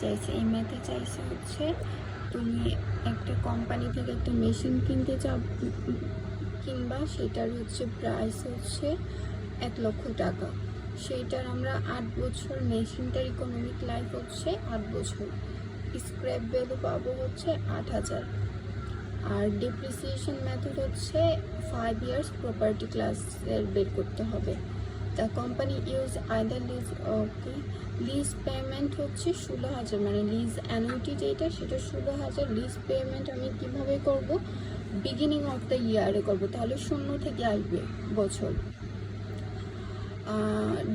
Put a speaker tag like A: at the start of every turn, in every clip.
A: চাইছে, এই ম্যাথে চাইছে হচ্ছে তুমি একটা কোম্পানি থেকে একটা মেশিন কিনবা, সেটার হচ্ছে প্রাইস হচ্ছে 1,00,000 টাকা। সেইটার আমরা 8 বছর, মেশিনটার ইকোনমিক লাইফ হচ্ছে 8 বছর, স্ক্র্যাপ ভ্যালু পাবো হচ্ছে 8,000। আর ডিপ্রিসিয়েশন মেথড হচ্ছে 5 ইয়ার্স প্রপার্টি ক্লাসের বের করতে হবে। The company use either lease payment হচ্ছে 16,000, মানে লিজ অ্যানুইটি যেটা সেটা 16,000। লিজ পেমেন্ট আমি কিভাবে করব, বিগিনিং অফ দ্য ইয়ারে করব, তাহলে 0 থেকে আসবে বছর।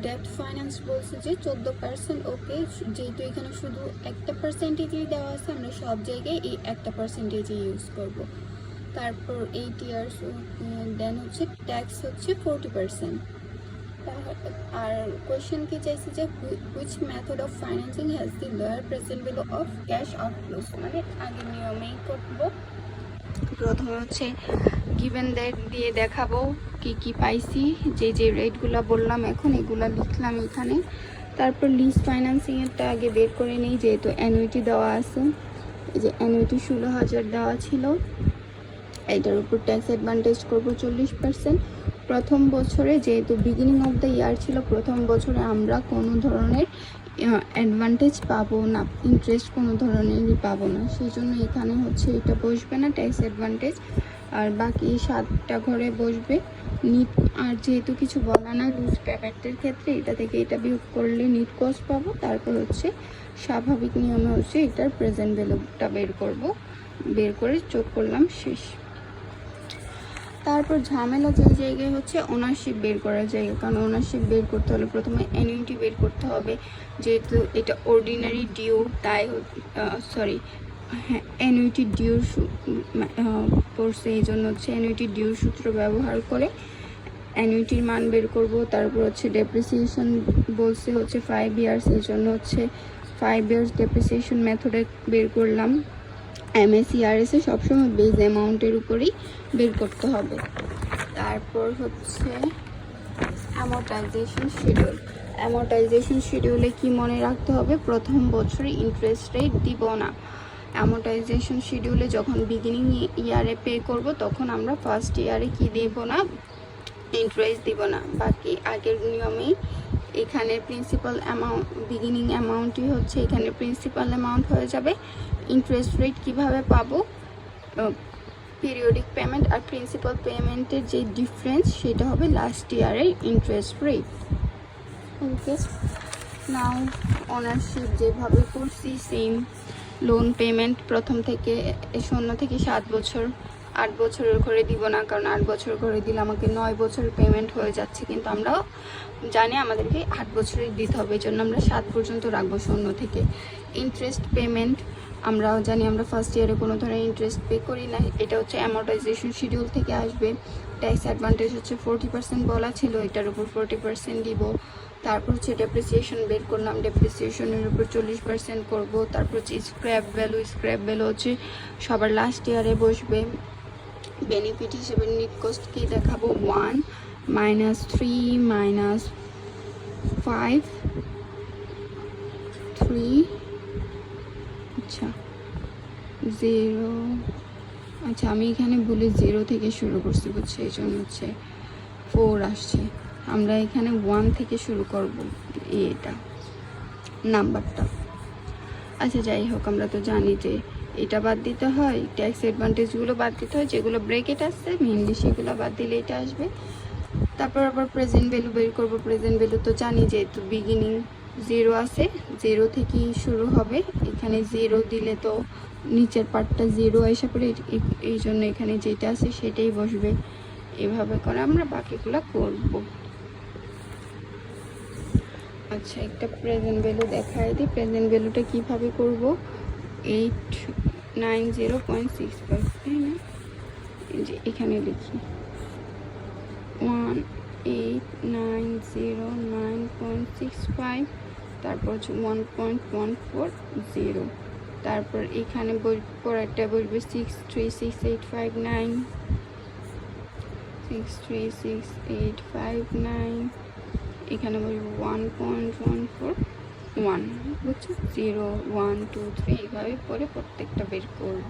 A: ডেট ফাইন্যান্স বলছে যে 14%। ওকে, যেহেতু এখানে শুধু একটা পার্সেন্টেজই দেওয়া আছে, আমরা সব জায়গায় এই একটা পার্সেন্টেজই ইউজ করব। তারপর 8 ইয়ার্স, দেন হচ্ছে ট্যাক্স হচ্ছে 40%। আর কোয়েশ্চেন কি চাইছে যে which method of financing has the lower present value of cash outflows, মানে আগের নিয়মেই করব। প্রথমে হচ্ছে গিভেন দ্যাট দিয়ে দেখাবো কি কি পাইছি, যে রেটগুলো বললাম এখন এগুলো লিখলাম এখানে। তারপর লিজ ফাইন্যান্সিংয়েরটা আগে বের করে নিই, যেহেতু অ্যানুইটি দেওয়া আছে। এই যে অ্যানুইটি 16,000 দেওয়া ছিল, এইটার উপর ট্যাক্স অ্যাডভান্টেজ করবো 40%। প্রথম বছরে যেহেতু বিগিনিং অফ দ্য ইয়ার ছিল, প্রথম বছরে আমরা কোনো ধরনের অ্যাডভান্টেজ পাবো না, ইন্টারেস্ট কোনো ধরনেরই পাবো না, সেই জন্য এখানে হচ্ছে এটা বসবে না ট্যাক্স অ্যাডভান্টেজ, আর বাকি 7টা ঘরে বসবে নিট। আর যেহেতু কিছু বলা না লুজ পেমেন্টের ক্ষেত্রে, এটা থেকে এটা বিয়োগ করলে নিট কস্ট পাবো। তারপর হচ্ছে স্বাভাবিক নিয়মে হচ্ছে এটার প্রেজেন্ট ভ্যালুটা বের করে যোগ করলাম, শেষ। তারপর ঝামেলা যে জায়গায় হচ্ছে ওনারশিপ বের করার জায়গা, কারণ ওনারশিপ বের করতে হলে প্রথমে অ্যানুইটি বের করতে হবে, যেহেতু এটা অর্ডিনারি ডিউ, তাই অ্যানুইটি ডিউর পড়ছে, এই জন্য হচ্ছে অ্যানুইটি ডিউর সূত্র ব্যবহার করে অ্যানুইটির মান বের করব। তারপর হচ্ছে ডেপ্রিসিয়েশন বলছে হচ্ছে 5 ইয়ার্স, এই জন্য হচ্ছে 5 ইয়ার্স ডেপ্রিসিয়েশন মেথডে বের করলাম। এমএসইআরএসে সবসময় বেজ অ্যামাউন্টের উপরেই বের করতে হবে। তারপর হচ্ছে অ্যামোর্টাইজেশন শিডিউলে কি মনে রাখতে হবে, প্রথম বছরে ইন্টারেস্ট রেট দিব না। অ্যামোর্টাইজেশন শিডিউলে যখন বিগিনিং ইয়ারে পে করব, তখন আমরা ফার্স্ট ইয়ারে কি দেব না, ইন্টারেস্ট দিব না। বাকি আগের নিয়মেই এখানে প্রিন্সিপাল অ্যামাউন্ট, বিগিনিং অ্যামাউন্টই হচ্ছে এখানে প্রিন্সিপাল অ্যামাউন্ট হয়ে যাবে। ইন্টারেস্ট রেট কিভাবে পাবো, পিরিয়ডিক পেমেন্ট আর প্রিন্সিপাল পেমেন্টের যে ডিফারেন্স, সেটা হবে লাস্ট ইয়ারের ইন্টারেস্ট রেট। ওকে, নাও ওনারশিপ যেভাবে করছি সেম। লোন পেমেন্ট প্রথম থেকে 0 থেকে 7 বছর, 8 বছরের করে দিব না, কারণ 8 বছর করে দিলে আমাকে 9 বছর পেমেন্ট হয়ে যাচ্ছে, কিন্তু আমরা জানি আমাদেরকে 8 বছরের দিতে হবে, এই জন্য আমরা 7 পর্যন্ত রাখবো 0 থেকে। ইন্টারেস্ট পেমেন্ট আমরাও জানি আমরা ফার্স্ট ইয়ারে কোনো ধরনের ইন্টারেস্ট পে করি না, এটা হচ্ছে অ্যামোর্টাইজেশন শিডিউল থেকে আসবে। ট্যাক্স অ্যাডভান্টেজ হচ্ছে 40% বলা ছিল, এটার উপর 40% দিব। তারপর হচ্ছে ডেপ্রিসিয়েশন বের করলাম, ডেপ্রিসিয়েশনের উপর 40% করব। তারপর হচ্ছে স্ক্র্যাপ ভ্যালু হচ্ছে সবার লাস্ট ইয়ারে বসবে। বেনিফিট হিসেবে নিট কস্ট কি দেখাবো, 1 -3 -5 3 আচ্ছা 0, আচ্ছা আমি এখানে বলি 0 থেকে শুরু করছি বুঝছি, এই জন্য হচ্ছে 4 আসছে। আমরা এখানে 1 থেকে শুরু করব, এটা নাম্বারটা। আচ্ছা যাই হোক, আমরা তো জানি যে এটা বাদ দিতে হয়, ট্যাক্স অ্যাডভান্টেজগুলো বাদ দিতে হয়, যেগুলো ব্রেকেট আসছে মেনলি সেগুলো বাদ দিলে এটা আসবে। তারপর আবার প্রেজেন্ট ভ্যালু বের করবো। প্রেজেন্ট ভ্যালু তো জানি যেহেতু বিগিনিং 0 আছে, 0 থেকেই শুরু হবে। এখানে 0 দিলে তো নিচের পার্টটা 0 এসে পড়ে, এই জন্য এখানে যেটা আছে সেটাই বসবে। এভাবে করে আমরা বাকিগুলো করব। আচ্ছা একটা প্রেজেন্ট ভ্যালু দেখাই দিই। প্রেজেন্ট ভ্যালুটা কীভাবে করব, 890.65, তাই না? যে এখানে লিখি 1890.9.65, তারপর হচ্ছে 1.140, তারপর এখানে পরেরটা বসবে 636,859, 636,859, এখানে বসবে 1.14 1 বুঝছো 0 1 2 3 এইভাবে পরে প্রত্যেকটা বের করব।